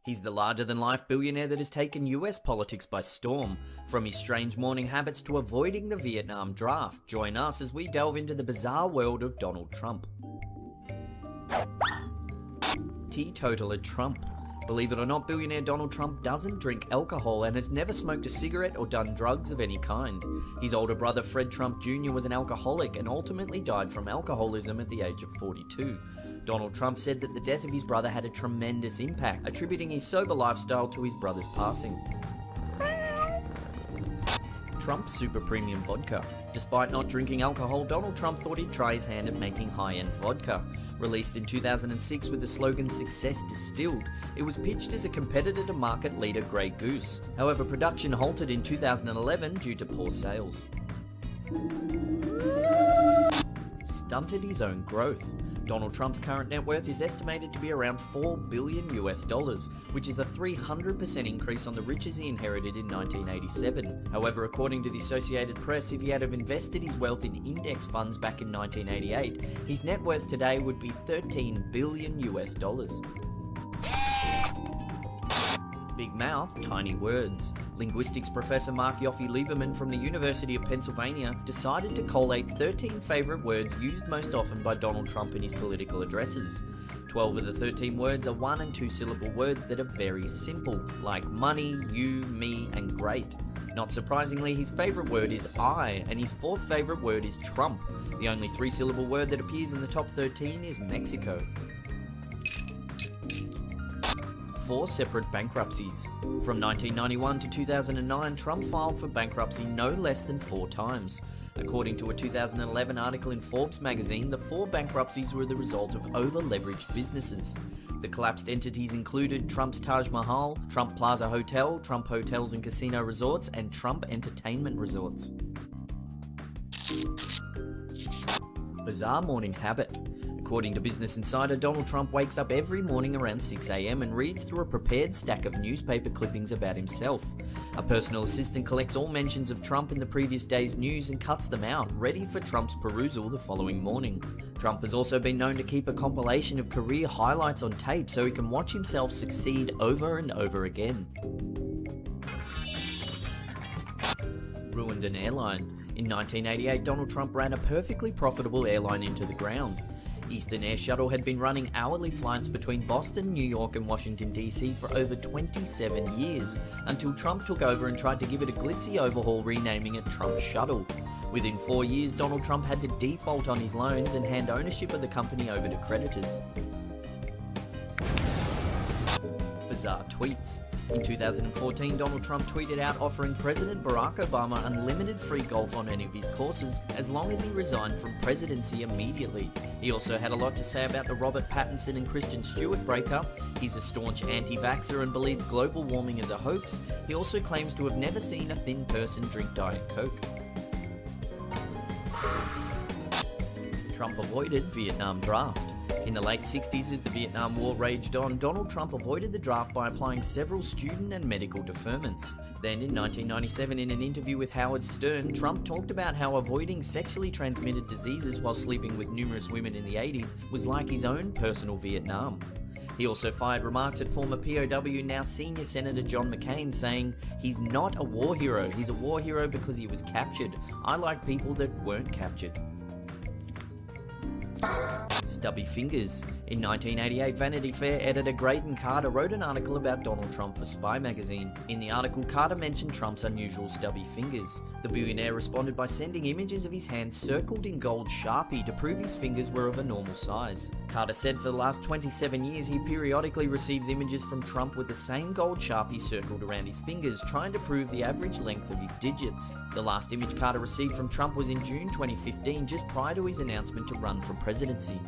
He's the larger-than-life billionaire that has taken US politics by storm, from his strange morning habits to avoiding the Vietnam draft. Join us as we delve into the bizarre world of Donald Trump. Teetotaller Trump. Believe it or not, billionaire Donald Trump doesn't drink alcohol and has never smoked a cigarette or done drugs of any kind. His older brother Fred Trump Jr. was an alcoholic and ultimately died from alcoholism at the age of 42. Donald Trump said that the death of his brother had a tremendous impact, attributing his sober lifestyle to his brother's passing. Trump Super Premium Vodka. Despite not drinking alcohol, Donald Trump thought he'd try his hand at making high-end vodka. Released in 2006 with the slogan "Success Distilled," it was pitched as a competitor to market leader Grey Goose. However, production halted in 2011 due to poor sales. Stunted his own growth. Donald Trump's current net worth is estimated to be around $4 billion, which is a 300% increase on the riches he inherited in 1987. However, according to the Associated Press, if he had have invested his wealth in index funds back in 1988, his net worth today would be $13 billion. Big mouth, tiny words. Linguistics professor Mark Yoffie-Lieberman from the University of Pennsylvania decided to collate 13 favourite words used most often by Donald Trump in his political addresses. 12 of the 13 words are 1- and 2-syllable words that are very simple, like money, you, me, and great. Not surprisingly, his favourite word is I, and his fourth favourite word is Trump. The only 3-syllable word that appears in the top 13 is Mexico. 4 separate bankruptcies. From 1991 to 2009, Trump filed for bankruptcy no less than 4 times. According to a 2011 article in Forbes magazine, the 4 bankruptcies were the result of over-leveraged businesses. The collapsed entities included Trump's Taj Mahal, Trump Plaza Hotel, Trump Hotels and Casino Resorts, and Trump Entertainment Resorts. Bizarre morning habit. According to Business Insider, Donald Trump wakes up every morning around 6 a.m. and reads through a prepared stack of newspaper clippings about himself. A personal assistant collects all mentions of Trump in the previous day's news and cuts them out, ready for Trump's perusal the following morning. Trump has also been known to keep a compilation of career highlights on tape so he can watch himself succeed over and over again. Ruined an airline. In 1988, Donald Trump ran a perfectly profitable airline into the ground. Eastern Air Shuttle had been running hourly flights between Boston, New York and Washington DC for over 27 years, until Trump took over and tried to give it a glitzy overhaul, renaming it Trump Shuttle. Within 4 years, Donald Trump had to default on his loans and hand ownership of the company over to creditors. Bizarre tweets. In 2014, Donald Trump tweeted out offering President Barack Obama unlimited free golf on any of his courses as long as he resigned from presidency immediately. He also had a lot to say about the Robert Pattinson and Kristen Stewart breakup. He's a staunch anti-vaxxer and believes global warming is a hoax. He also claims to have never seen a thin person drink Diet Coke. Trump avoided Vietnam draft. In the late 60s, as the Vietnam War raged on, Donald Trump avoided the draft by applying several student and medical deferments. Then in 1997, in an interview with Howard Stern, Trump talked about how avoiding sexually transmitted diseases while sleeping with numerous women in the 80s was like his own personal Vietnam. He also fired remarks at former POW, now senior Senator John McCain, saying, "He's not a war hero, he's a war hero because he was captured. I like people that weren't captured." Stubby Fingers. In 1988, Vanity Fair editor Graydon Carter wrote an article about Donald Trump for Spy magazine. In the article, Carter mentioned Trump's unusual stubby fingers. The billionaire responded by sending images of his hands circled in gold Sharpie to prove his fingers were of a normal size. Carter said for the last 27 years he periodically receives images from Trump with the same gold Sharpie circled around his fingers, trying to prove the average length of his digits. The last image Carter received from Trump was in June 2015, just prior to his announcement to run for presidency.